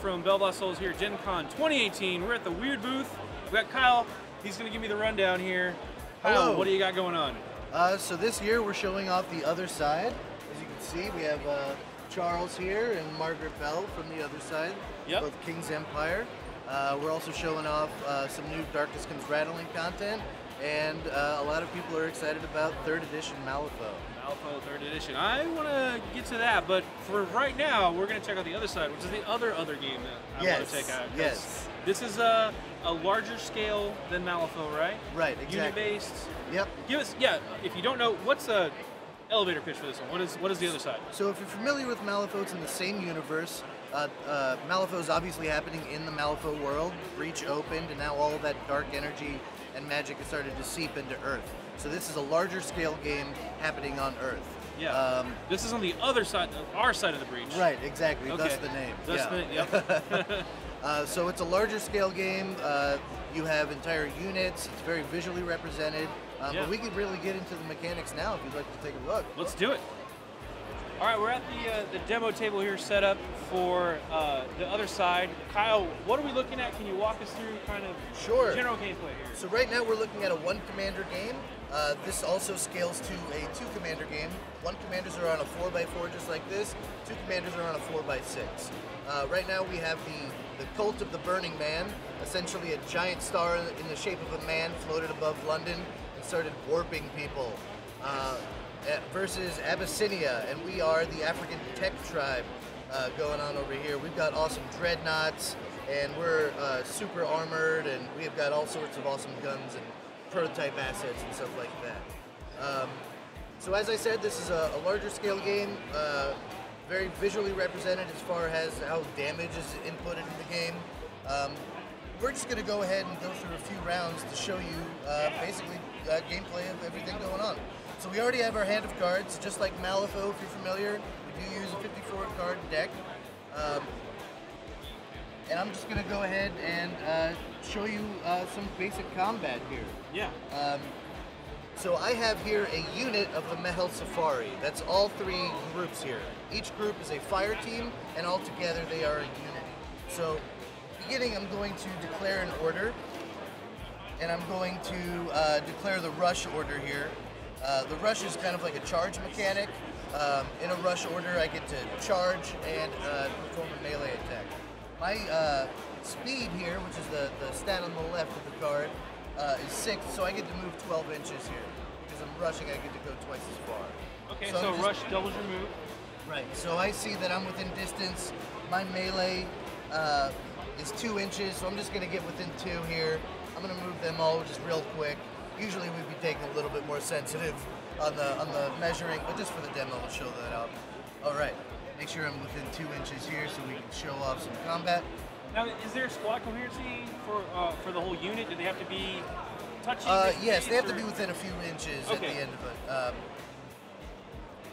from BoLS here at Gencon 2018. We're at the Wyrd booth. We got Kyle. He's going to give me the rundown here. Kyle, Hello. what do you got going on? So this year we're showing off the other side. As you can see, we have Charles here and Margaret Bell from the other side, both King's Empire. We're also showing off some new Darkness Comes Rattling content, and a lot of people are excited about 3rd edition Malifaux. Malifaux 3rd edition. I want to get to that, but for right now, we're going to check out the other side, which is the other game that I want to check out. Yes. This is a larger scale than Malifaux, right? Right, exactly. Unit-based. Yep. Give us, if you don't know, what's a elevator pitch for this one? What is the other side? So if you're familiar with Malifaux, it's in the same universe. Malifaux is obviously happening in the Malifaux world. Breach opened, and now all of that dark energy and magic has started to seep into Earth. So this is a larger scale game happening on Earth. Yeah. This is on the other side, our side of the breach. Right, exactly. Okay. Thus the name. Yep. So it's a larger scale game. You have entire units. It's very visually represented. But we could really get into the mechanics now if you'd like to take a look. Let's do it. All right, we're at the demo table here set up for the other side. Kyle, what are we looking at? Can you walk us through kind of general gameplay here? So right now we're looking at a 1-commander game. This also scales to a 2-commander game. 1 commanders are on a 4x4 just like this. 2 commanders are on a 4x6. Right now we have the Cult of the Burning Man, essentially a giant star in the shape of a man floated above London and started warping people. Versus Abyssinia, and we are the African tech tribe going on over here. We've got awesome dreadnoughts, and we're super armored, and we've got all sorts of awesome guns and prototype assets and stuff like that. So as I said, this is a larger scale game, very visually represented as far as how damage is inputted in the game. We're just going to go ahead and go through a few rounds to show you basically gameplay of everything going on. So we already have our hand of cards, just like Malifaux, if you're familiar. We do use a 54 card deck. And I'm just going to go ahead and show you some basic combat here. Yeah. So I have here a unit of the Mehel Safari. That's all 3 groups here. Each group is a fire team, and all together they are a unit. So beginning, I'm going to declare an order, and I'm going to declare the rush order here. The rush is kind of like a charge mechanic. In a rush order, I get to charge and perform a melee attack. My speed here, which is the stat on the left of the card, is 6, so I get to move 12 inches here. Because I'm rushing, I get to go twice as far. Okay, so rush doubles your move. Right, so I see that I'm within distance. My melee is 2 inches, so I'm just going to get within 2 here. I'm going to move them all just real quick. Usually we'd be taking a little bit more sensitive on the measuring, but just for the demo, we'll show that out. All right, make sure I'm within 2 inches here so we can show off some combat. Now, is there squad coherency for the whole unit? Do they have to be touching? Yes, they have to be within a few inches at the end of it.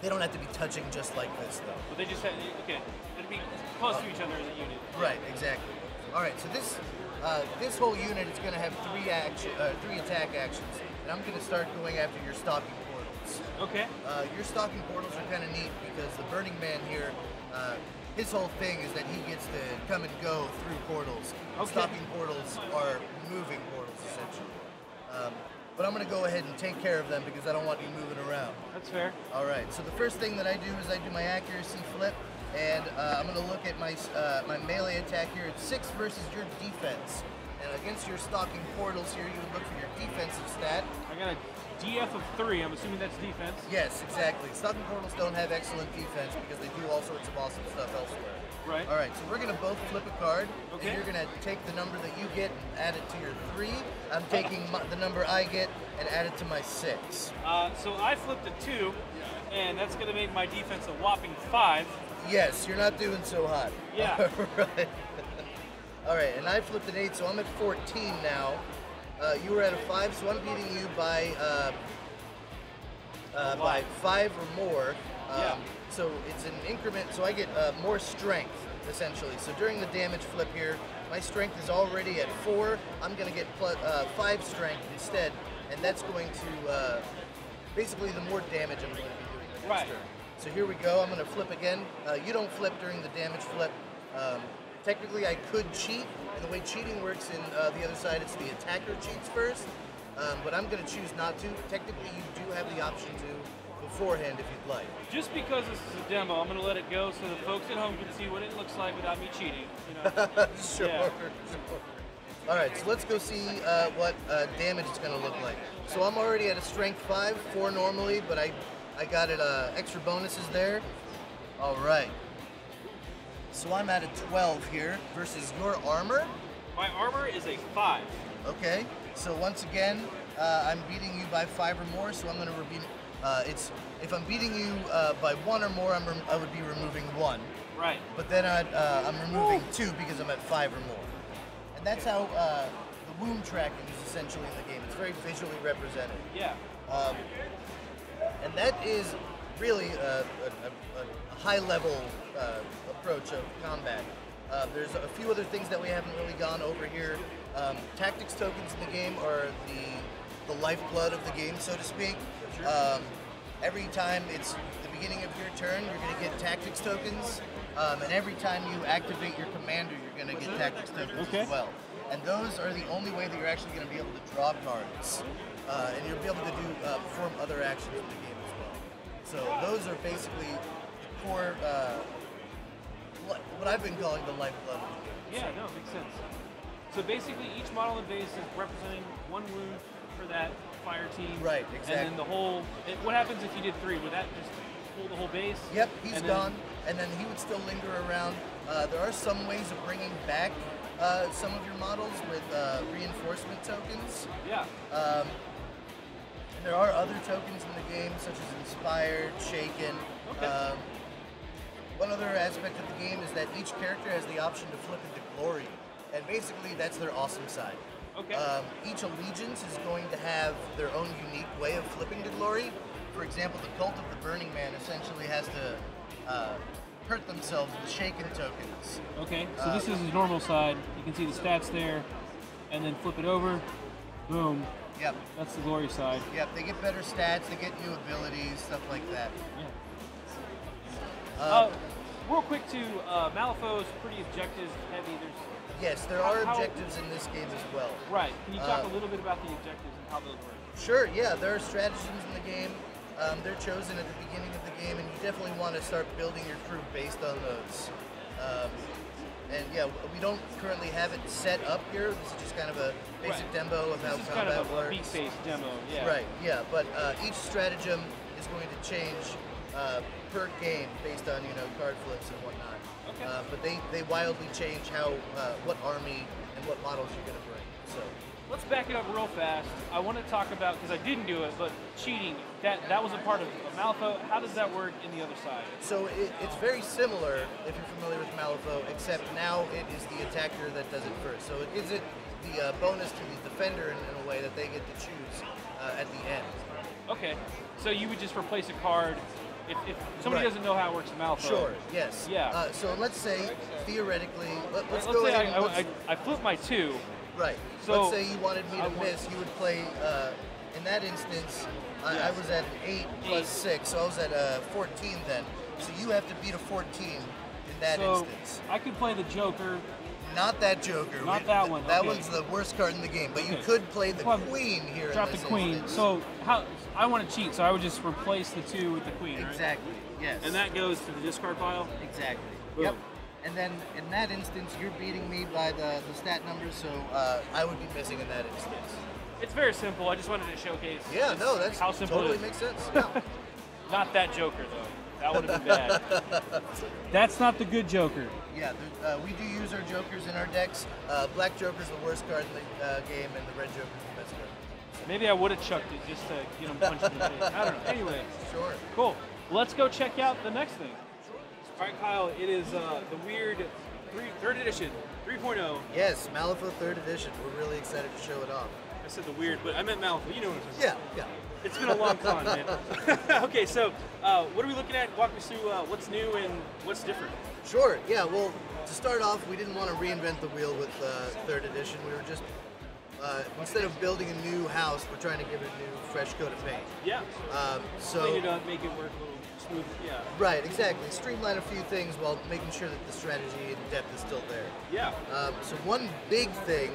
They don't have to be touching just like this, though. But they just have, they have to be close to each other in the unit. Right, exactly. All right, so this whole unit is going to have 3 attack actions, and I'm going to start going after your stalking portals. Okay. Your stalking portals are kind of neat because the Burning Man here, his whole thing is that he gets to come and go through portals. Okay. Stalking portals are moving portals, essentially. But I'm going to go ahead and take care of them because I don't want you moving around. That's fair. All right, so the first thing that I do is I do my accuracy flip. And I'm going to look at my melee attack here. It's 6 versus your defense. And against your stalking portals here, you would look for your defensive stat. I got a DF of 3. I'm assuming that's defense. Yes, exactly. Stalking portals don't have excellent defense because they do all sorts of awesome stuff elsewhere. Right. All right, so we're going to both flip a card. Okay. And you're going to take the number that you get and add it to your 3. I'm taking the number I get and add it to my 6. So I flipped a 2, and that's going to make my defense a whopping 5. Yes, you're not doing so hot. Yeah. Right. All right, and I flipped an 8, so I'm at 14 now. You were at a 5, so I'm beating you by 5 or more. So it's an increment, so I get more strength, essentially. So during the damage flip here, my strength is already at 4. I'm going to get 5 strength instead, and that's going to, basically the more damage I'm going to be doing next turn. So here we go, I'm going to flip again. You don't flip during the damage flip. technically I could cheat, and the way cheating works in the other side, it's the attacker cheats first, but I'm going to choose not to. Technically, you do have the option to beforehand if you'd like. Just because this is a demo, I'm going to let it go so the folks at home can see what it looks like without me cheating. You know? Sure. All right, so let's go see what damage it's going to look like. So I'm already at a strength 5, 4 normally, but I got it extra bonuses there. All right. So I'm at a 12 here versus your armor. My armor is a 5. Okay. So once again, I'm beating you by 5 or more. So I'm going to if I'm beating you by 1 or more, I would be removing 1. Right. But then I'm removing 2 because I'm at 5 or more. And that's how the wound tracking is essentially in the game. It's very visually represented. Yeah. And that is really a high-level approach of combat. There's a few other things that we haven't really gone over here. Tactics tokens in the game are the lifeblood of the game, so to speak. Every time it's the beginning of your turn, you're going to get tactics tokens. And every time you activate your commander, you're going to get tactics tokens as well. And those are the only way that you're actually going to be able to draw cards. And you'll be able to perform other actions in the game as well. So those are basically the core, what I've been calling the lifeblood of the game. Yeah, no, it makes sense. So basically each model in base is representing 1 wound for that fire team. Right, exactly. And then the whole, what happens if you did 3? Would that just pull the whole base? Yep, he's gone. And then he would still linger around. There are some ways of bringing back some of your models with reinforcement tokens. Yeah. And there are other tokens in the game, such as Inspired, Shaken. Okay. One other aspect of the game is that each character has the option to flip into glory. And basically, that's their awesome side. Okay. Each allegiance is going to have their own unique way of flipping to glory. For example, the Cult of the Burning Man essentially has to hurt themselves with Shaken tokens. Okay, so this is his normal side. You can see the stats there, and then flip it over. Boom. Yep. That's the glory side. Yep, they get better stats, they get new abilities, stuff like that. Yeah. Real quick too, Malifaux is pretty objective heavy. Yes, there are objectives in this game as well. Right. Can you talk a little bit about the objectives and how those work? Sure, yeah. There are stratagems in the game. They're chosen at the beginning of the game, and you definitely want to start building your crew based on those. And yeah, we don't currently have it set up here. This is just kind of a basic demo of how combat works. This is kind of a beat-based demo, yeah. Right, yeah, but each stratagem is going to change per game based on, card flips and whatnot. Okay. But they wildly change what army and what models you're going to bring. So let's back it up real fast. I want to talk about, because I didn't do it, but cheating, that was a part of Malifaux. How does that work in the other side? So it's very similar, if you're familiar with Malifaux, except now it is the attacker that does it first. So it gives it the bonus to the defender in a way that they get to choose at the end. Okay, so you would just replace a card if somebody doesn't know how it works in Malifaux. Sure, yes. Yeah. So let's say, theoretically, let's say go ahead I flip my 2. Right. So let's say you wanted me to miss, you would play, in that instance, I was at 8 plus 6, so I was at 14 then. So you have to beat a 14 in that instance. I could play the Joker. Not that Joker. Not that one. That one's the worst card in the game, but you could play the Queen here. Drop the Queen. Instance. So I want to cheat, so I would just replace the 2 with the Queen, right? Exactly, yes. And that goes to the discard pile? Exactly. Boom. Yep. And then in that instance, you're beating me by the stat numbers, so I would be missing in that instance. It's very simple. I just wanted to showcase that's how simple totally it is. Makes sense. Yeah. Not that Joker, though. That would have been bad. That's not the good Joker. Yeah, we do use our Jokers in our decks. Black Joker's the worst card in the game, and the red Joker's the best card. Maybe I would have chucked it just to get him punched in the face. I don't know. Anyway. Sure. Cool. Let's go check out the next thing. All right, Kyle, it is the Wyrd 3rd edition, 3.0. Yes, Malifaux 3rd edition. We're really excited to show it off. I said the Wyrd, but I meant Malifaux. You know what I'm saying. Yeah. It's been a long con, man. Okay, so what are we looking at? Walk me through what's new and what's different. Sure, yeah, well, to start off, we didn't want to reinvent the wheel with 3rd edition. We were just instead of building a new house, we're trying to give it a new, fresh coat of paint. Yeah. So clean it up, make it work a little smooth. Yeah. Right, exactly. Streamline a few things while making sure that the strategy and depth is still there. Yeah. So one big thing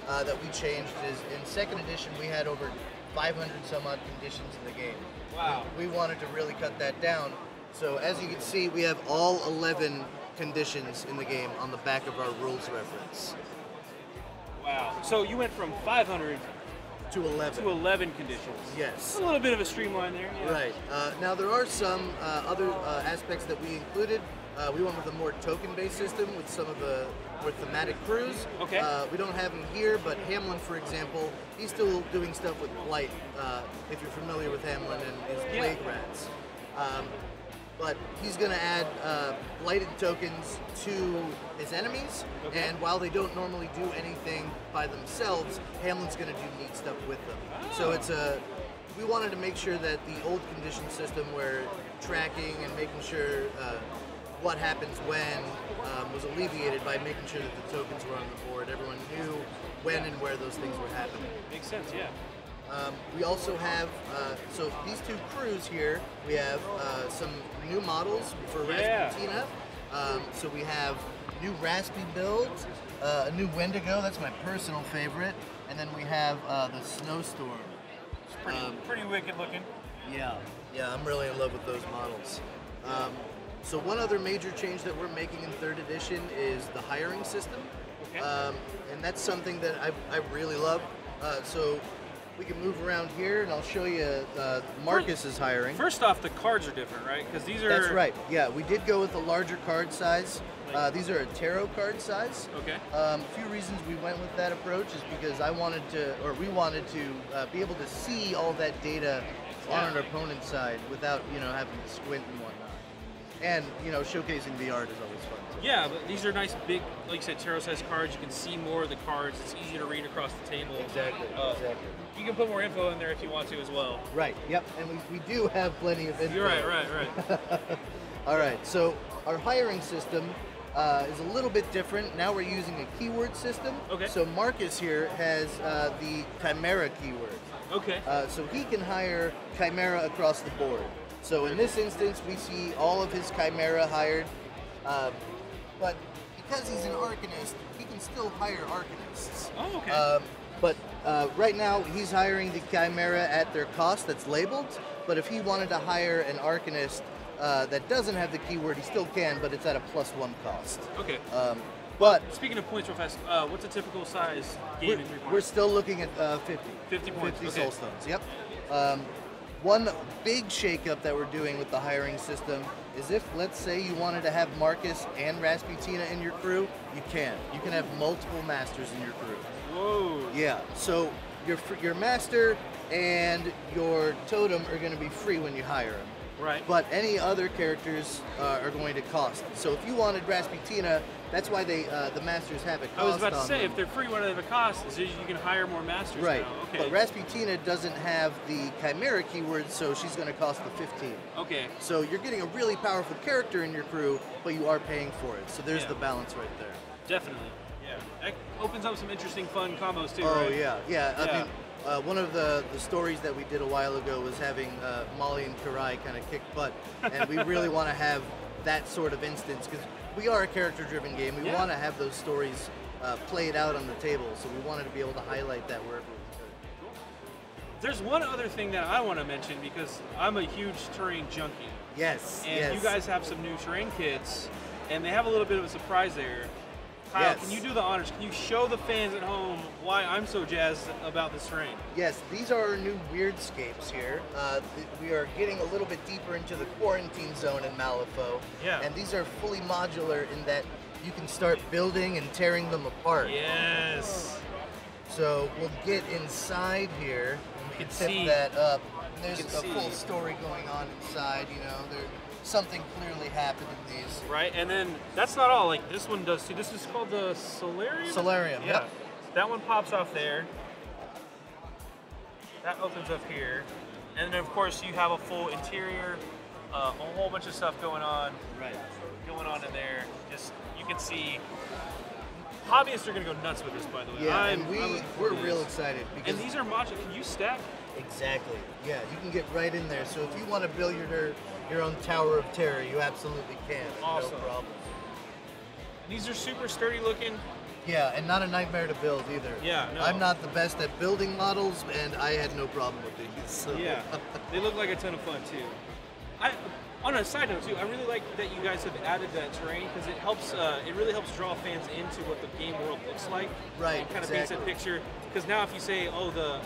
that we changed is in second edition we had over 500 some odd conditions in the game. Wow. We wanted to really cut that down. So as you can see, we have all 11 conditions in the game on the back of our rules reference. Wow. So you went from 500 to 11. to 11 conditions. Yes. A little bit of a streamline there. Yeah. Right. Now there are some other aspects that we included. We went with a more token-based system with some of the more thematic crews. Okay. We don't have him here, but Hamlin, for example, he's still doing stuff with Blight, if you're familiar with Hamlin and his Plague Rats. But he's going to add blighted tokens to his enemies, and while they don't normally do anything by themselves, Hamlin's going to do neat stuff with them. So it's we wanted to make sure that the old condition system where tracking and making sure what happens when was alleviated by making sure that the tokens were on the board. Everyone knew when and where those things were happening. Makes sense, yeah. We also have, so these two crews here, we have some new models for Rasputina. So we have new Raspy builds, a new Wendigo, that's my personal favorite, and then we have the Snowstorm. It's pretty wicked looking. Yeah, I'm really in love with those models. So one other major change that we're making in 3rd edition is the hiring system. Okay. And that's something that I really love. So we can move around here and I'll show you Marcus is hiring. First off, the cards are different, right? Because these are... That's right, yeah. We did go with a larger card size. These are a tarot card size. Okay. A few reasons we went with that approach is because we wanted to be able to see all that data on an opponent's side without, having to squint and whatnot. And, showcasing the art is always fun too. Yeah, but these are nice, big, like you said, tarot-sized cards. You can see more of the cards. It's easy to read across the table. Exactly. You can put more info in there if you want to as well. Right, yep. And we do have plenty of info. You're right. All right, so our hiring system is a little bit different. Now we're using a keyword system. Okay. So Marcus here has the Chimera keyword. Okay. So he can hire Chimera across the board. So in this instance, we see all of his Chimera hired, but because he's an Arcanist, he can still hire Arcanists. Oh, okay. But right now, he's hiring the Chimera at their cost that's labeled, but if he wanted to hire an Arcanist that doesn't have the keyword, he still can, but it's at a +1 cost. Okay. But speaking of points real fast, what's a typical size game in 3 points? We're still looking at 50. 50 points, 50 soul stones, yep. One big shakeup that we're doing with the hiring system is if, let's say, you wanted to have Marcus and Rasputina in your crew, you can. You can have multiple masters in your crew. Whoa. Yeah, so your master and your totem are going to be free when you hire them. Right. But any other characters are going to cost. So if you wanted Rasputina, that's why the masters have a cost. I was about to say, if they're free, what do they have a cost? So you can hire more masters. Right. Now. Okay. But Rasputina doesn't have the Chimera keyword, so she's going to cost the 15. Okay. So you're getting a really powerful character in your crew, but you are paying for it. So there's the balance right there. Definitely. Yeah. That opens up some interesting, fun combos too. Oh right? yeah. I mean, one of the stories that we did a while ago was having Molly and Karai kind of kick butt, and we really want to have that sort of instance because we are a character-driven game. We want to have those stories played out on the table, so we wanted to be able to highlight that wherever we could. Cool. There's one other thing that I want to mention because I'm a huge terrain junkie. Yes. And you guys have some new terrain kits, and they have a little bit of a surprise there. Kyle, can you do the honors? Can you show the fans at home why I'm so jazzed about this terrain? Yes, these are our new Wyrdscapes here. We are getting a little bit deeper into the quarantine zone in Malifaux. Yeah. And these are fully modular in that you can start building and tearing them apart. Yes. So we'll get inside here. We can tip that up. And there's a full story going on inside, something clearly happened in these. Right, and then that's not all. Like this one does too. This is called the Solarium? Solarium, yeah. That one pops off there. That opens up here. And then of course you have a full interior, a whole bunch of stuff going on. Right. Going on in there. Just, you can see Hobbyists are going to go nuts with this, by the way. Yeah, we're real excited. Because and these are modular. Can you stack? Exactly. Yeah, you can get right in there. So if you want to build your own Tower of Terror, you absolutely can. Awesome. No problem. These are super sturdy looking. Yeah, and not a nightmare to build either. Yeah, no. I'm not the best at building models, and I had no problem with these. So. Yeah, they look like a ton of fun too. On a side note too, I really like that you guys have added that terrain because it helps. It really helps draw fans into what the game world looks like. Right. And kind of paints a picture. Because now, if you say, "Oh, the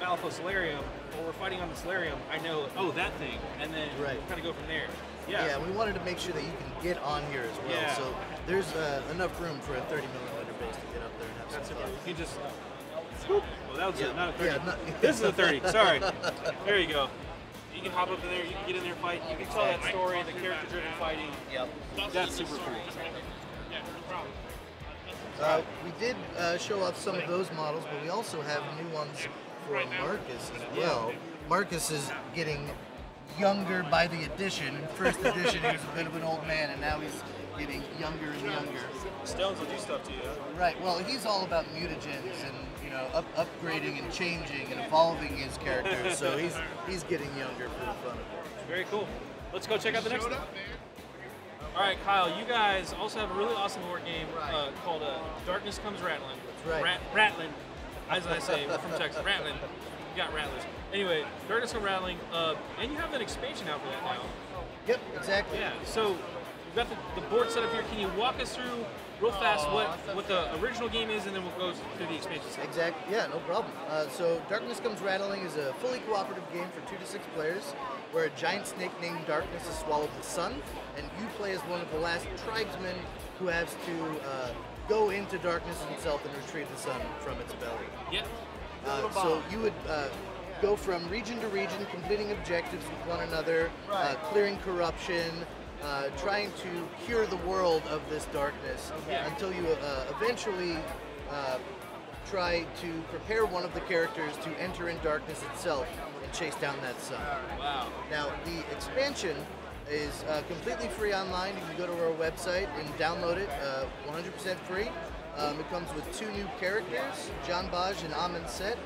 Malifaux Solarium," or we're fighting on the Solarium, I know, oh, that thing, and then kind of go from there. Yeah. Yeah, we wanted to make sure that you can get on here as well. Yeah. So there's enough room for a 30mm base to get up there and have some fun. You just. Well, that was not a 30. Yeah, this is a 30. Sorry. There you go. You can hop up in there. You can get in there, fight. You can tell that story, the character-driven fighting. Yep. That's super cool. We did show off some of those models, but we also have new ones for Marcus as well. Marcus is getting younger by the edition. In first edition, he was a bit of an old man, and now he's getting younger and younger. Stones will do stuff to you. Right. Well, he's all about mutagens and upgrading and changing and evolving his character. So he's getting younger for the fun of it. Very cool. Let's go check out the next one. All right, Kyle. You guys also have a really awesome board game called Darkness Comes Rattling. That's right. Rattling, as I say, we're from Texas. Rattling. You got rattlers. Anyway, Darkness Comes Rattling, and you have an expansion out for that now. Yep, exactly. Yeah. So we've got the board set up here. Can you walk us through real fast what the original game is, and then we'll go through the expansion set? Exactly. Yeah, no problem. So Darkness Comes Rattling is a fully cooperative game for 2 to 6 players, where a giant snake named Darkness has swallowed the sun, and you play as one of the last tribesmen who has to go into darkness himself and retrieve the sun from its belly. Yep. So you would go from region to region, completing objectives with one another, clearing corruption, trying to cure the world of this darkness until you eventually try to prepare one of the characters to enter in darkness itself and chase down that sun. Wow. Now, the expansion is completely free online. You can go to our website and download it 100% free. It comes with 2 new characters, John Baj and Amin Set,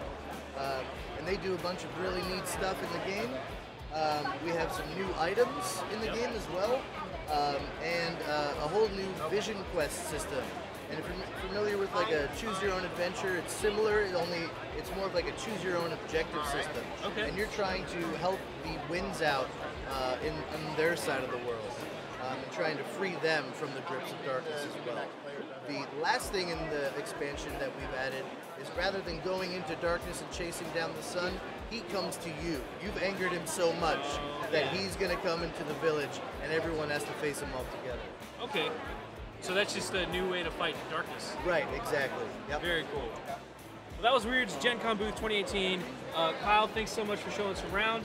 and they do a bunch of really neat stuff in the game. We have some new items in the game as well, and a whole new vision quest system. And if you're familiar with like a choose your own adventure, it's similar, it's more of like a choose your own objective system. Okay. And you're trying to help the winds out on their side of the world, and trying to free them from the grips of darkness as well. The last thing in the expansion that we've added is rather than going into darkness and chasing down the sun, he comes to you. You've angered him so much that he's going to come into the village and everyone has to face him all together. Okay. So that's just a new way to fight darkness. Right, exactly. Yep. Very cool. Well, that was Wyrd's Gencon booth 2018. Kyle, thanks so much for showing us around.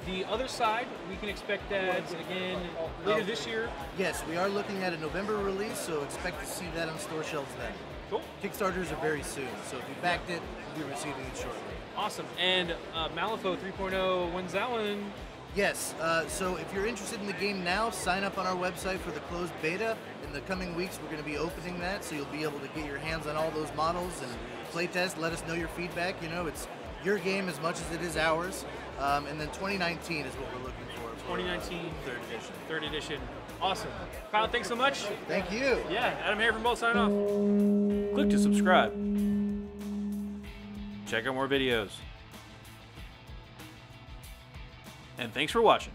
The other side, we can expect that again later this year. Yes, we are looking at a November release, so expect to see that on store shelves then. Cool. Kickstarters are very soon, so if you backed it, you'll be receiving it shortly. Awesome. And Malifaux 3.0, when's that one? Yes, so if you're interested in the game now, sign up on our website for the closed beta. In the coming weeks, we're going to be opening that, so you'll be able to get your hands on all those models and playtest. Let us know your feedback. You know, it's your game as much as it is ours. And then 2019 is what we're looking for. 2019, 3rd edition. 3rd edition. Awesome. Kyle, thanks so much. Thank you. Yeah, AdamHarry from BoLS signing off. Click to subscribe. Check out more videos. And thanks for watching.